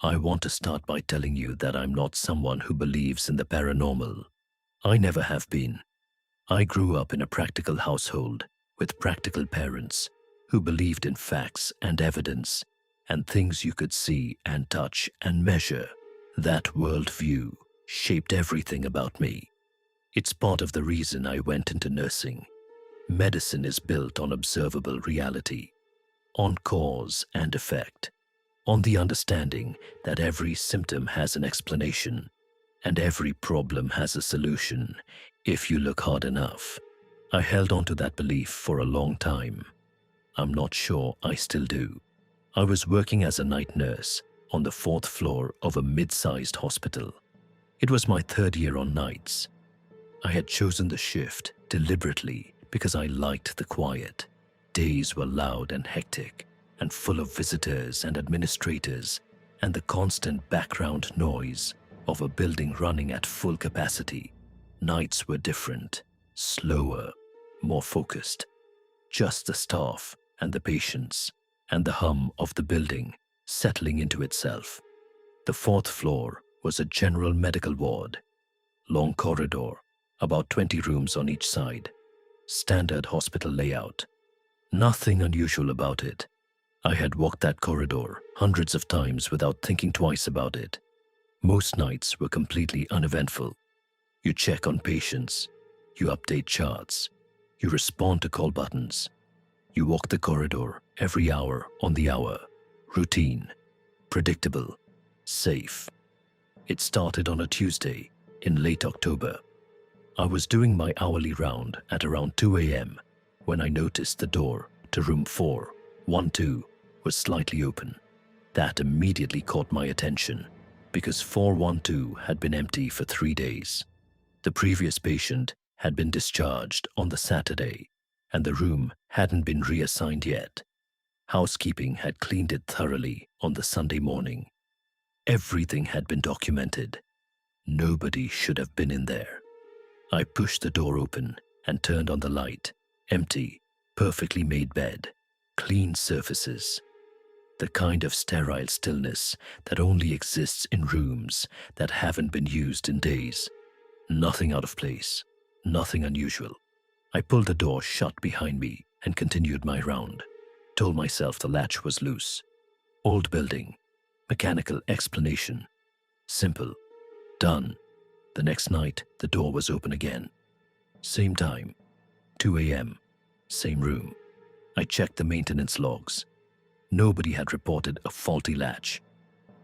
I want to start by telling you that I'm not someone who believes in the paranormal. I never have been. I grew up in a practical household with practical parents who believed in facts and evidence and things you could see and touch and measure. That worldview shaped everything about me. It's part of the reason I went into nursing. Medicine is built on observable reality, on cause and effect, on the understanding that every symptom has an explanation and every problem has a solution if you look hard enough. I held on to that belief for a long time. I'm not sure I still do. I was working as a night nurse on the fourth floor of a mid-sized hospital. It was my third year on nights. I had chosen the shift deliberately because I liked the quiet. Days were loud and hectic and full of visitors and administrators and the constant background noise of a building running at full capacity. Nights were different, slower, more focused. Just the staff and the patients and the hum of the building settling into itself. The fourth floor was a general medical ward. Long corridor, about 20 rooms on each side. Standard hospital layout. Nothing unusual about it. I had walked that corridor hundreds of times without thinking twice about it. Most nights were completely uneventful. You check on patients, you update charts, you respond to call buttons. You walk the corridor every hour on the hour. Routine, predictable, safe. It started on a Tuesday in late October. I was doing my hourly round at around 2 a.m. when I noticed the door to room 412 was slightly open. That immediately caught my attention because 412 had been empty for 3 days. The previous patient had been discharged on the Saturday and the room hadn't been reassigned yet. Housekeeping had cleaned it thoroughly on the Sunday morning. Everything had been documented. Nobody should have been in there. I pushed the door open and turned on the light. Empty, perfectly made bed, clean surfaces. The kind of sterile stillness that only exists in rooms that haven't been used in days. Nothing out of place, nothing unusual. I pulled the door shut behind me and continued my round. Told myself the latch was loose. Old building, mechanical explanation. Simple, done. The next night, the door was open again. Same time, 2 a.m., same room. I checked the maintenance logs. Nobody had reported a faulty latch.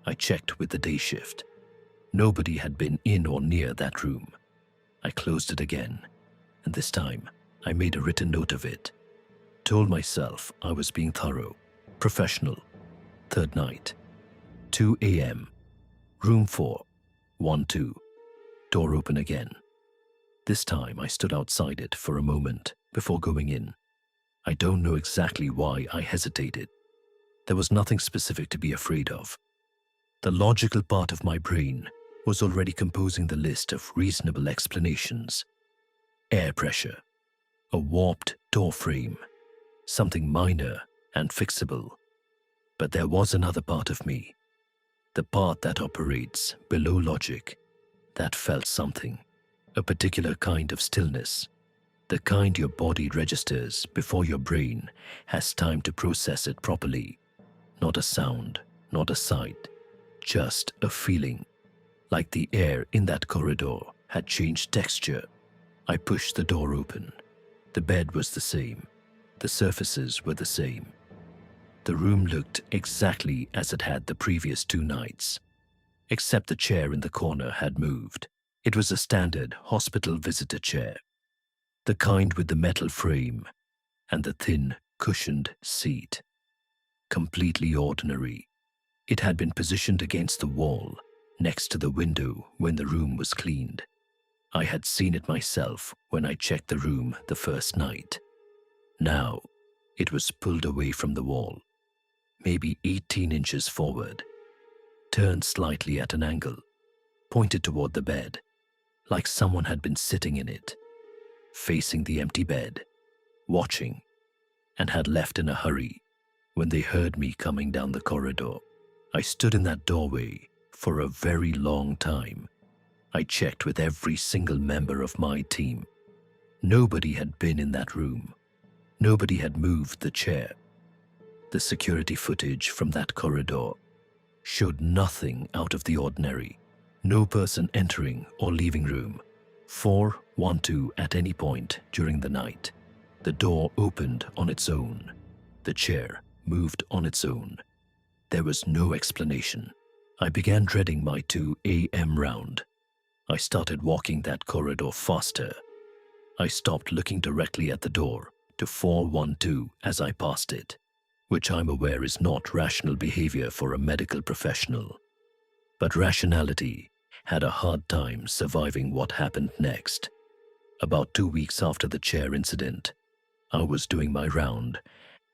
I checked with the day shift. Nobody had been in or near that room. I closed it again, and this time I made a written note of it. Told myself I was being thorough, professional. Third night, 2 a.m., room 412. Door open again. This time I stood outside it for a moment before going in. I don't know exactly why I hesitated. There was nothing specific to be afraid of. The logical part of my brain was already composing the list of reasonable explanations. Air pressure, a warped door frame, something minor and fixable. But there was another part of me, the part that operates below logic, that felt something, a particular kind of stillness, the kind your body registers before your brain has time to process it properly. Not a sound, not a sight, just a feeling, like the air in that corridor had changed texture. I pushed the door open. The bed was the same. The surfaces were the same. The room looked exactly as it had the previous 2 nights, except the chair in the corner had moved. It was a standard hospital visitor chair, the kind with the metal frame and the thin, cushioned seat. Completely ordinary. It had been positioned against the wall, next to the window when the room was cleaned. I had seen it myself when I checked the room the first night. Now, it was pulled away from the wall, maybe 18 inches forward, turned slightly at an angle, pointed toward the bed, like someone had been sitting in it, facing the empty bed, watching, and had left in a hurry when they heard me coming down the corridor. I stood in that doorway for a very long time. I checked with every single member of my team. Nobody had been in that room. Nobody had moved the chair. The security footage from that corridor showed nothing out of the ordinary. No person entering or leaving room 412 at any point during the night. The door opened on its own. The chair moved on its own. There was no explanation. I began dreading my 2 a.m. round. I started walking that corridor faster. I stopped looking directly at the door to 412 as I passed it, which I'm aware is not rational behavior for a medical professional. But rationality had a hard time surviving what happened next. About 2 weeks after the chair incident, I was doing my round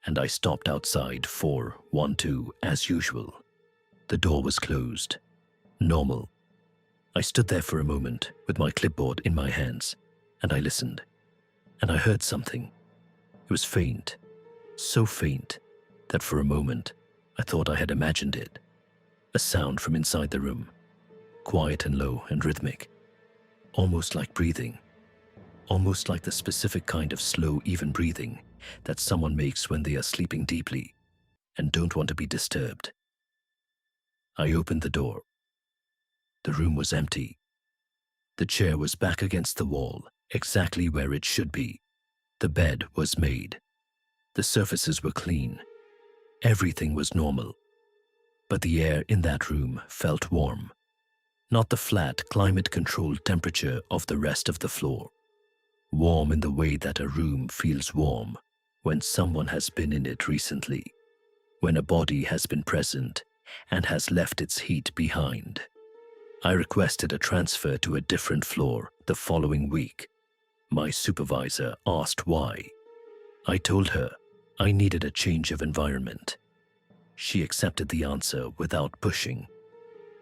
and I stopped outside 412 as usual. The door was closed. Normal. I stood there for a moment with my clipboard in my hands and I listened. And I heard something. It was faint, so faint that for a moment I thought I had imagined it. A sound from inside the room, quiet and low and rhythmic, almost like breathing, almost like the specific kind of slow, even breathing that someone makes when they are sleeping deeply and don't want to be disturbed. I opened the door. The room was empty. The chair was back against the wall, exactly where it should be. The bed was made. The surfaces were clean. Everything was normal. But the air in that room felt warm. Not the flat, climate-controlled temperature of the rest of the floor. Warm in the way that a room feels warm when someone has been in it recently, when a body has been present and has left its heat behind. I requested a transfer to a different floor the following week. My supervisor asked why. I told her I needed a change of environment. She accepted the answer without pushing.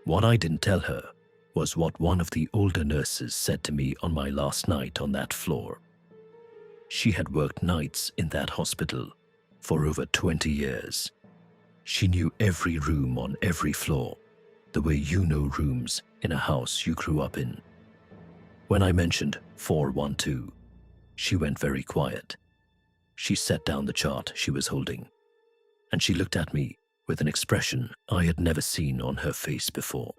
What I didn't tell her was what one of the older nurses said to me on my last night on that floor. She had worked nights in that hospital for over 20 years. She knew every room on every floor, the way you know rooms in a house you grew up in. When I mentioned 412, she went very quiet. She set down the chart she was holding, and she looked at me with an expression I had never seen on her face before.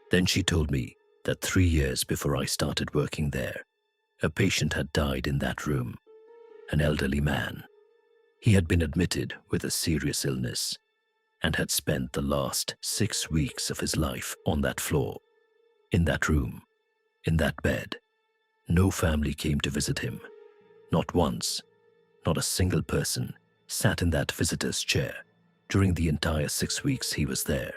Then she told me that 3 years before I started working there, a patient had died in that room, an elderly man. He had been admitted with a serious illness and had spent the last 6 weeks of his life on that floor, in that room, in that bed. No family came to visit him. Not once, not a single person sat in that visitor's chair during the entire 6 weeks he was there.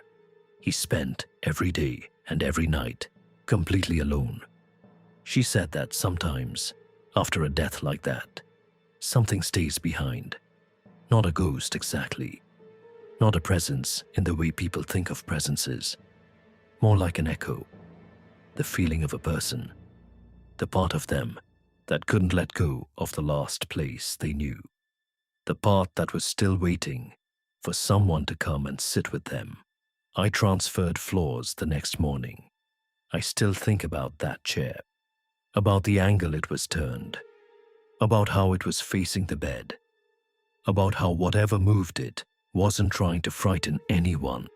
He spent every day and every night completely alone. She said that sometimes, after a death like that, something stays behind. Not a ghost exactly. Not a presence in the way people think of presences. More like an echo. The feeling of a person. The part of them that couldn't let go of the last place they knew. The part that was still waiting for someone to come and sit with them. I transferred floors the next morning. I still think about that chair, about the angle it was turned, about how it was facing the bed, about how whatever moved it wasn't trying to frighten anyone.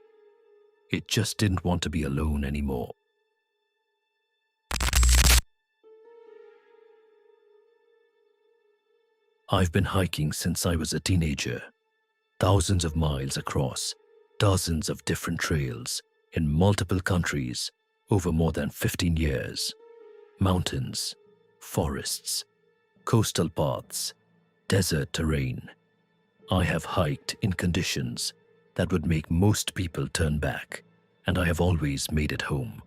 It just didn't want to be alone anymore. I've been hiking since I was a teenager, thousands of miles across, dozens of different trails in multiple countries over more than 15 years. Mountains, forests, coastal paths, desert terrain. I have hiked in conditions that would make most people turn back, and I have always made it home.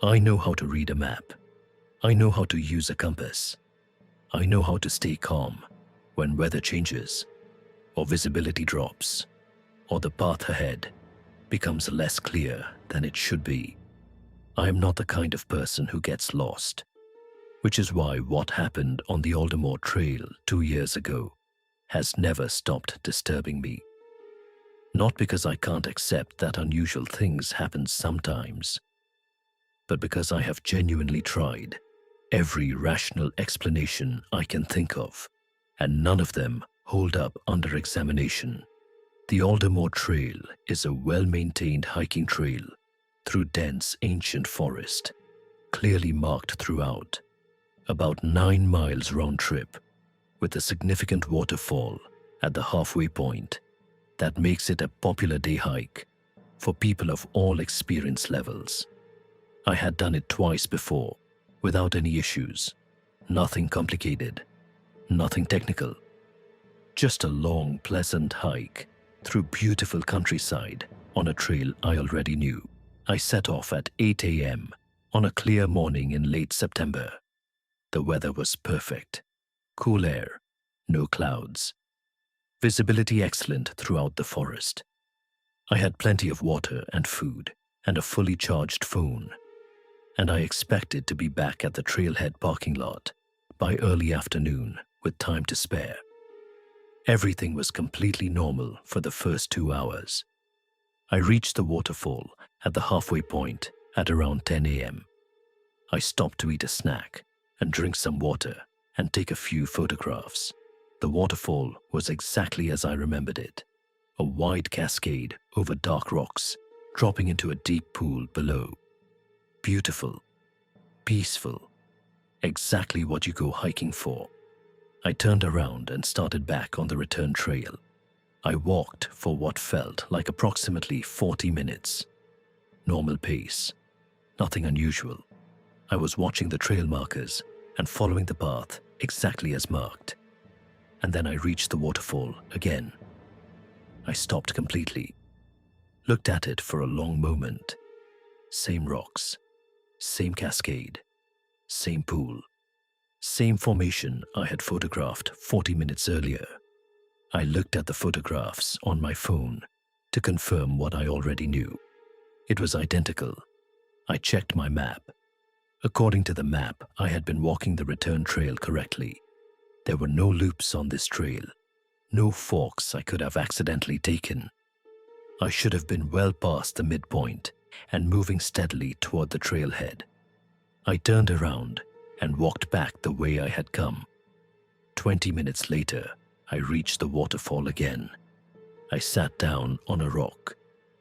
I know how to read a map. I know how to use a compass. I know how to stay calm when weather changes, or visibility drops, or the path ahead becomes less clear than it should be. I am not the kind of person who gets lost, which is why what happened on the Aldermore Trail 2 years ago has never stopped disturbing me. Not because I can't accept that unusual things happen sometimes, but because I have genuinely tried every rational explanation I can think of, and none of them hold up under examination. The Aldermore Trail is a well-maintained hiking trail through dense ancient forest, clearly marked throughout, about 9 miles round trip, with a significant waterfall at the halfway point that makes it a popular day hike for people of all experience levels. I had done it twice before without any issues, nothing complicated, nothing technical, just a long, pleasant hike through beautiful countryside on a trail I already knew. I set off at 8 a.m. on a clear morning in late September. The weather was perfect, cool air, no clouds, visibility excellent throughout the forest. I had plenty of water and food and a fully charged phone, and I expected to be back at the trailhead parking lot by early afternoon with time to spare. Everything was completely normal for the first 2 hours. I reached the waterfall at the halfway point at around 10 a.m. I stopped to eat a snack and drink some water and take a few photographs. The waterfall was exactly as I remembered it, a wide cascade over dark rocks dropping into a deep pool below. Beautiful, peaceful, exactly what you go hiking for. I turned around and started back on the return trail. I walked for what felt like approximately 40 minutes. Normal pace, nothing unusual. I was watching the trail markers and following the path exactly as marked. And then I reached the waterfall again. I stopped completely, looked at it for a long moment. Same rocks, same cascade, same pool, same formation I had photographed 40 minutes earlier. I looked at the photographs on my phone to confirm what I already knew. It was identical. I checked my map. According to the map, I had been walking the return trail correctly. There were no loops on this trail, no forks I could have accidentally taken. I should have been well past the midpoint and moving steadily toward the trailhead. I turned around and walked back the way I had come. 20 minutes later, I reached the waterfall again. I sat down on a rock,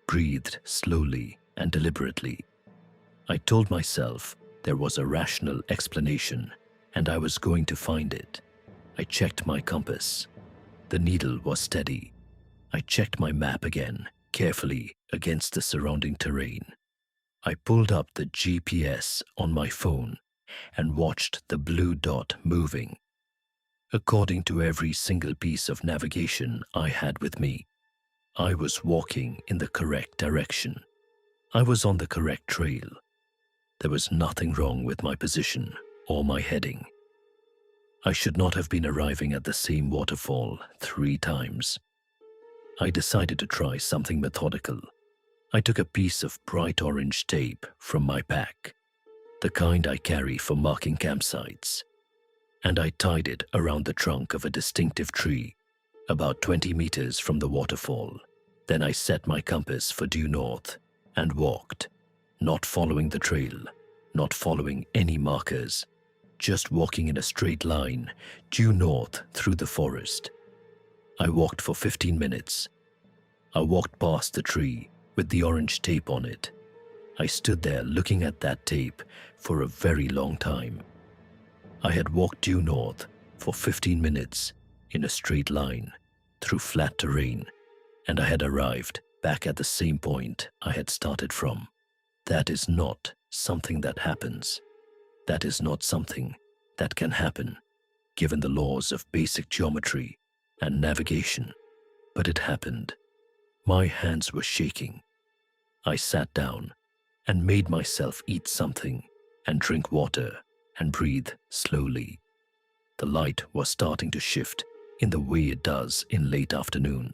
breathed slowly and deliberately. I told myself there was a rational explanation and I was going to find it. I checked my compass. The needle was steady. I checked my map again, carefully against the surrounding terrain. I pulled up the GPS on my phone and watched the blue dot moving. According to every single piece of navigation I had with me, I was walking in the correct direction. I was on the correct trail. There was nothing wrong with my position or my heading. I should not have been arriving at the same waterfall 3 times. I decided to try something methodical. I took a piece of bright orange tape from my pack, the kind I carry for marking campsites, and I tied it around the trunk of a distinctive tree about 20 meters from the waterfall. Then I set my compass for due north and walked, not following the trail, not following any markers, just walking in a straight line due north through the forest. I walked for 15 minutes. I walked past the tree with the orange tape on it. I stood there looking at that tape for a very long time. I had walked due north for 15 minutes in a straight line through flat terrain, and I had arrived back at the same point I had started from. That is not something that happens. That is not something that can happen given the laws of basic geometry and navigation. But it happened. My hands were shaking. I sat down and made myself eat something and drink water and breathe slowly. The light was starting to shift in the way it does in late afternoon.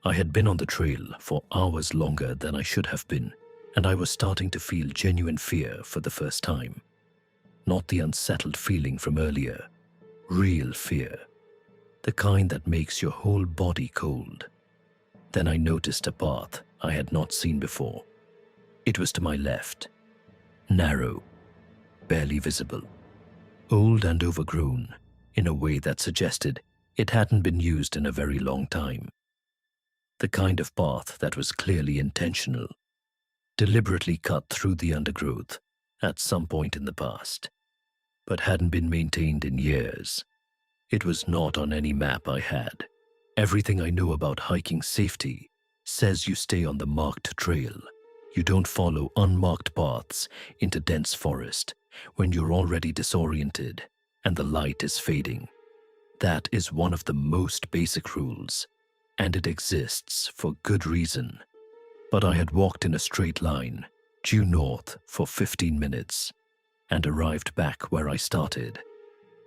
I had been on the trail for hours longer than I should have been, and I was starting to feel genuine fear for the first time. Not the unsettled feeling from earlier, real fear, the kind that makes your whole body cold. Then I noticed a path I had not seen before. It was to my left, narrow, barely visible, old and overgrown in a way that suggested it hadn't been used in a very long time. The kind of path that was clearly intentional, deliberately cut through the undergrowth at some point in the past, but hadn't been maintained in years. It was not on any map I had. Everything I know about hiking safety says you stay on the marked trail. You don't follow unmarked paths into dense forest when you're already disoriented and the light is fading. That is one of the most basic rules, and it exists for good reason. But I had walked in a straight line, due north for 15 minutes, and arrived back where I started.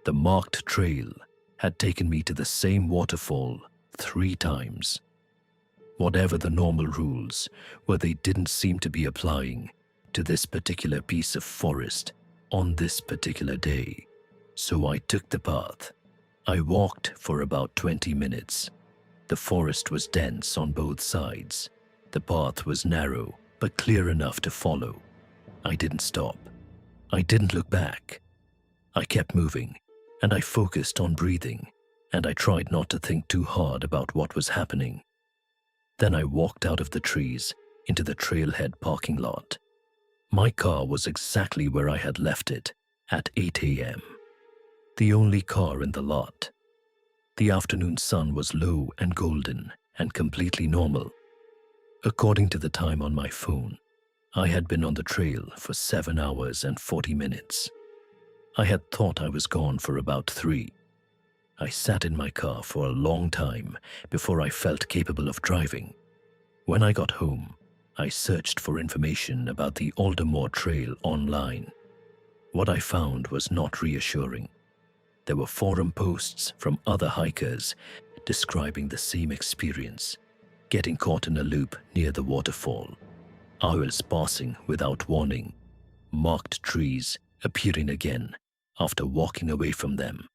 The marked trail had taken me to the same waterfall 3 times. Whatever the normal rules were, they didn't seem to be applying to this particular piece of forest on this particular day. So I took the path. I walked for about 20 minutes. The forest was dense on both sides. The path was narrow, but clear enough to follow. I didn't stop. I didn't look back. I kept moving, and I focused on breathing, and I tried not to think too hard about what was happening. Then I walked out of the trees into the trailhead parking lot. My car was exactly where I had left it at 8 a.m. The only car in the lot. The afternoon sun was low and golden and completely normal. According to the time on my phone, I had been on the trail for 7 hours and 40 minutes. I had thought I was gone for about 3. I sat in my car for a long time before I felt capable of driving. When I got home, I searched for information about the Aldermore Trail online. What I found was not reassuring. There were forum posts from other hikers describing the same experience, getting caught in a loop near the waterfall, owls passing without warning, marked trees appearing again after walking away from them,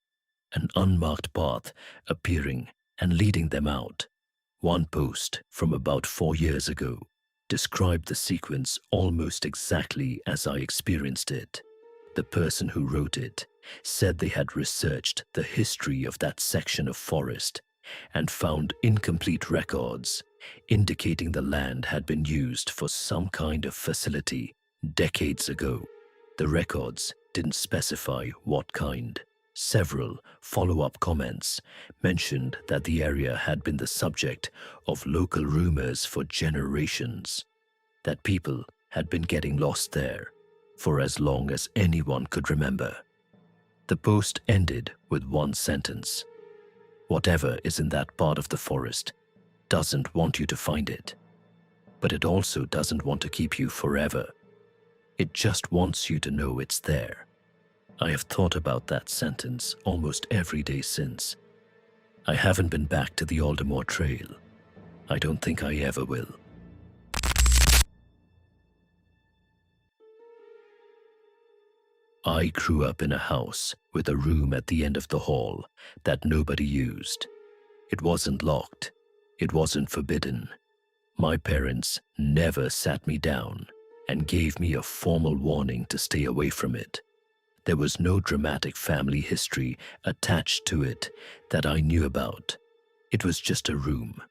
an unmarked path appearing and leading them out. One post from about 4 years ago described the sequence almost exactly as I experienced it. The person who wrote it said they had researched the history of that section of forest and found incomplete records indicating the land had been used for some kind of facility decades ago. The records didn't specify what kind. Several follow-up comments mentioned that the area had been the subject of local rumors for generations, that people had been getting lost there for as long as anyone could remember. The post ended with one sentence: "Whatever is in that part of the forest doesn't want you to find it, but it also doesn't want to keep you forever. It just wants you to know it's there." I have thought about that sentence almost every day since. I haven't been back to the Aldermore Trail. I don't think I ever will. I grew up in a house with a room at the end of the hall that nobody used. It wasn't locked. It wasn't forbidden. My parents never sat me down and gave me a formal warning to stay away from it. There was no dramatic family history attached to it that I knew about. It was just a room,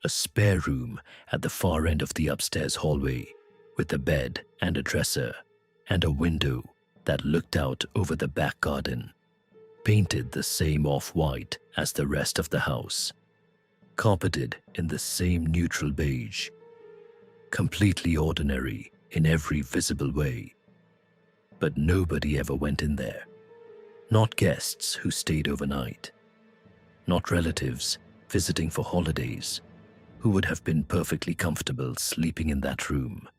a spare room at the far end of the upstairs hallway, with a bed and a dresser, and a window that looked out over the back garden, painted the same off-white as the rest of the house, carpeted in the same neutral beige, completely ordinary in every visible way. But nobody ever went in there. Not guests who stayed overnight. Not relatives visiting for holidays who would have been perfectly comfortable sleeping in that room.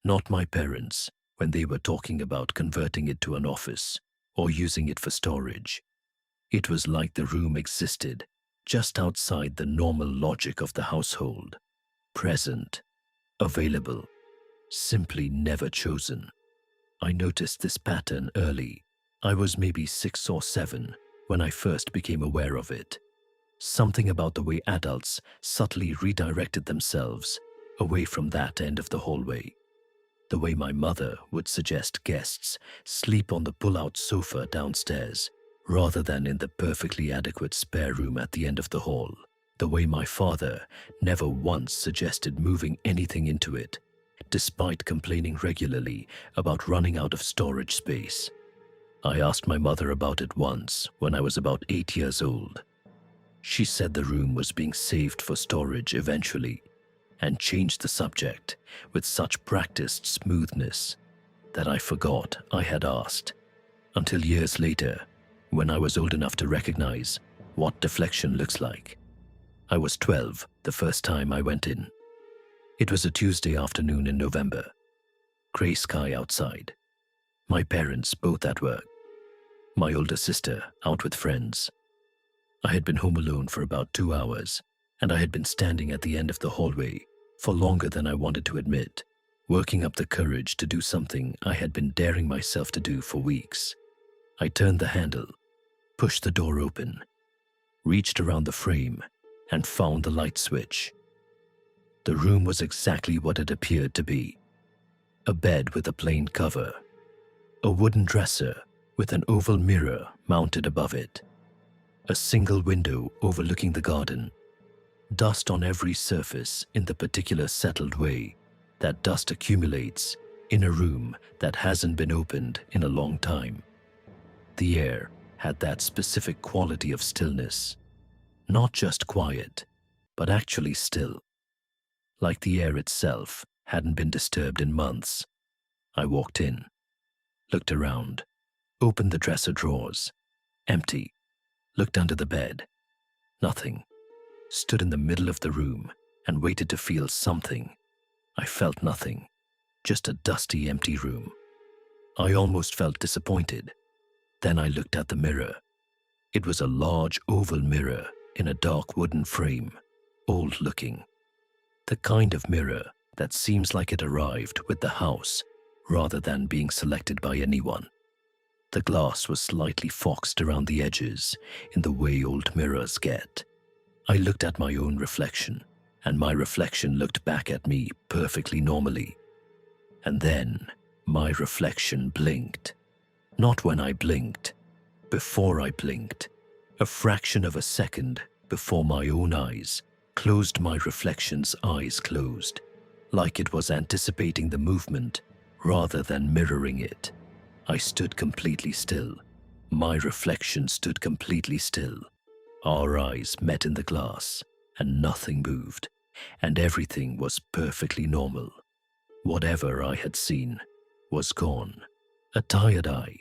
Not my parents when they were talking about converting it to an office or using it for storage. It was like the room existed just outside the normal logic of the household. Present, available, simply never chosen. I noticed this pattern early. I was maybe 6 or 7 when I first became aware of it. Something about the way adults subtly redirected themselves away from that end of the hallway. The way my mother would suggest guests sleep on the pull-out sofa downstairs rather than in the perfectly adequate spare room at the end of the hall. The way my father never once suggested moving anything into it, despite complaining regularly about running out of storage space. I asked my mother about it once when I was about 8 years old. She said the room was being saved for storage eventually, and changed the subject with such practiced smoothness that I forgot I had asked, until years later, when I was old enough to recognize what deflection looks like. I was 12 the first time I went in. It was a Tuesday afternoon in November. Gray sky outside. My parents both at work. My older sister out with friends. I had been home alone for about 2 hours, and I had been standing at the end of the hallway for longer than I wanted to admit, working up the courage to do something I had been daring myself to do for weeks. I turned the handle, pushed the door open, reached around the frame, and found the light switch. The room was exactly what it appeared to be. A bed with a plain cover, a wooden dresser with an oval mirror mounted above it, a single window overlooking the garden, dust on every surface in the particular settled way that dust accumulates in a room that hasn't been opened in a long time. The air had that specific quality of stillness, not just quiet, but actually still, like the air itself hadn't been disturbed in months. I walked in, looked around, opened the dresser drawers, empty, looked under the bed, nothing. Stood in the middle of the room and waited to feel something. I felt nothing, just a dusty, empty room. I almost felt disappointed. Then I looked at the mirror. It was a large oval mirror in a dark wooden frame, old-looking. The kind of mirror that seems like it arrived with the house rather than being selected by anyone. The glass was slightly foxed around the edges in the way old mirrors get. I looked at my own reflection, and my reflection looked back at me perfectly normally. And then my reflection blinked. Not when I blinked, before I blinked. A fraction of a second before my own eyes closed, my reflection's eyes closed, like it was anticipating the movement rather than mirroring it. I stood completely still. My reflection stood completely still. Our eyes met in the glass, and nothing moved, and everything was perfectly normal. Whatever I had seen was gone. A tired eye,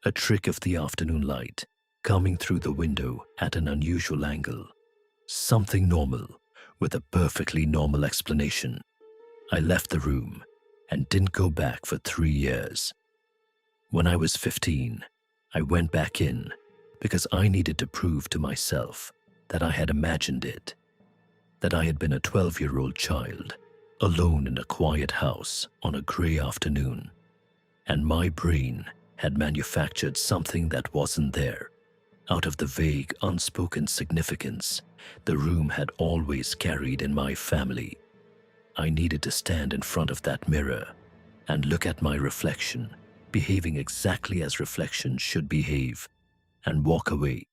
a trick of the afternoon light coming through the window at an unusual angle. Something normal with a perfectly normal explanation. I left the room and didn't go back for 3 years. When I was 15, I went back in because I needed to prove to myself that I had imagined it, that I had been a 12-year-old child, alone in a quiet house on a gray afternoon, and my brain had manufactured something that wasn't there. Out of the vague, unspoken significance the room had always carried in my family, I needed to stand in front of that mirror and look at my reflection, behaving exactly as reflection should behave, and walk away,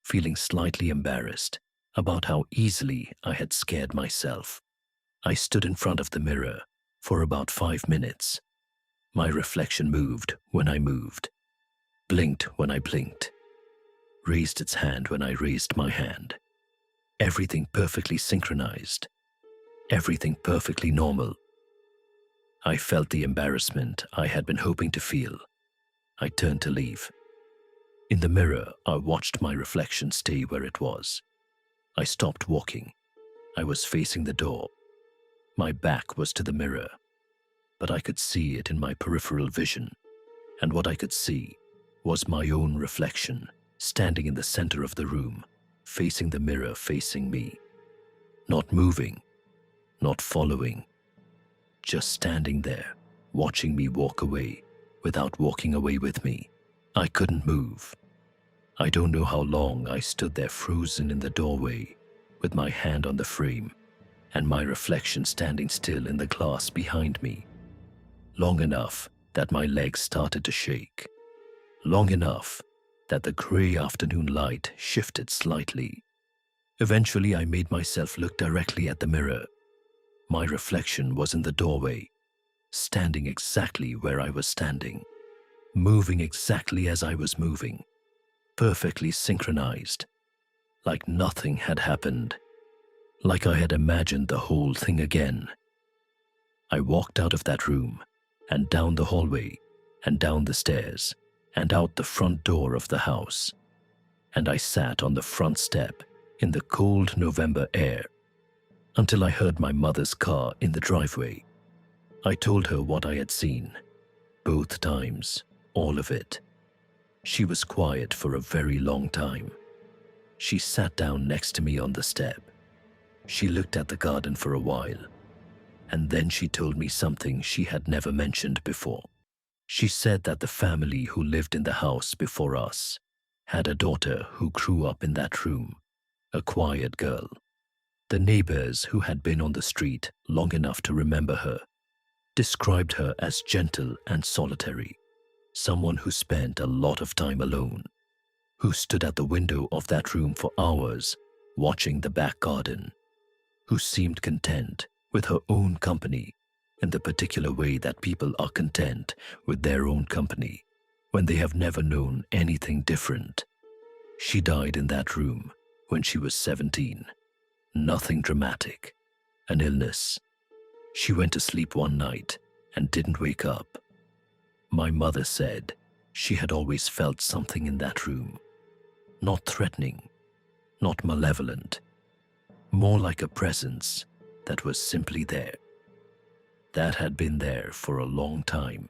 feeling slightly embarrassed about how easily I had scared myself. I stood in front of the mirror for about 5 minutes. My reflection moved when I moved, blinked when I blinked, raised its hand when I raised my hand. Everything perfectly synchronized, everything perfectly normal. I felt the embarrassment I had been hoping to feel. I turned to leave. In the mirror, I watched my reflection stay where it was. I stopped walking. I was facing the door. My back was to the mirror, but I could see it in my peripheral vision, and what I could see was my own reflection standing in the center of the room, facing the mirror, facing me. Not moving, not following, just standing there, watching me walk away without walking away with me. I couldn't move. I don't know how long I stood there frozen in the doorway with my hand on the frame and my reflection standing still in the glass behind me. Long enough that my legs started to shake. Long enough that the grey afternoon light shifted slightly. Eventually, I made myself look directly at the mirror. My reflection was in the doorway, standing exactly where I was standing, moving exactly as I was moving, perfectly synchronized, like nothing had happened, like I had imagined the whole thing again. I walked out of that room and down the hallway and down the stairs and out the front door of the house, and I sat on the front step in the cold November air until I heard my mother's car in the driveway. I told her what I had seen, both times, all of it. She was quiet for a very long time. She sat down next to me on the step. She looked at the garden for a while, and then she told me something she had never mentioned before. She said that the family who lived in the house before us had a daughter who grew up in that room, a quiet girl. The neighbors who had been on the street long enough to remember her described her as gentle and solitary, someone who spent a lot of time alone, who stood at the window of that room for hours watching the back garden, who seemed content with her own company in the particular way that people are content with their own company when they have never known anything different. She died in that room when she was 17. Nothing dramatic, an illness. She went to sleep one night and didn't wake up. My mother said she had always felt something in that room, not threatening, not malevolent, more like a presence that was simply there, that had been there for a long time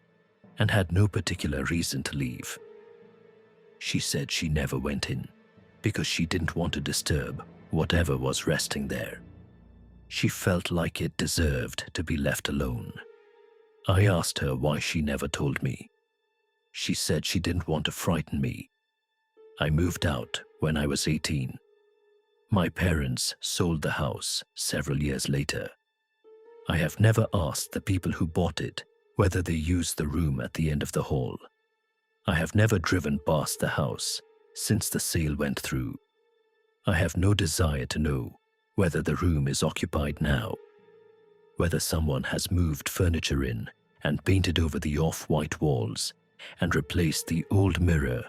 and had no particular reason to leave. She said she never went in because she didn't want to disturb whatever was resting there. She felt like it deserved to be left alone. I asked her why she never told me. She said she didn't want to frighten me. I moved out when I was 18. My parents sold the house several years later. I have never asked the people who bought it whether they used the room at the end of the hall. I have never driven past the house since the sale went through. I have no desire to know whether the room is occupied now, whether someone has moved furniture in and painted over the off-white walls and replaced the old mirror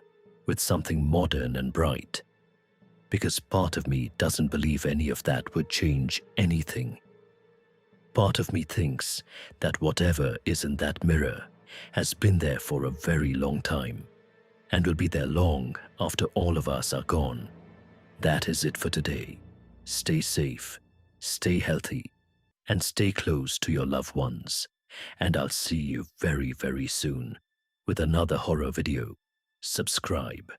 with something modern and bright, because part of me doesn't believe any of that would change anything. Part of me thinks that whatever is in that mirror has been there for a very long time and will be there long after all of us are gone. That is it for today. Stay safe, stay healthy, and stay close to your loved ones. And I'll see you very, very soon with another horror video. Subscribe.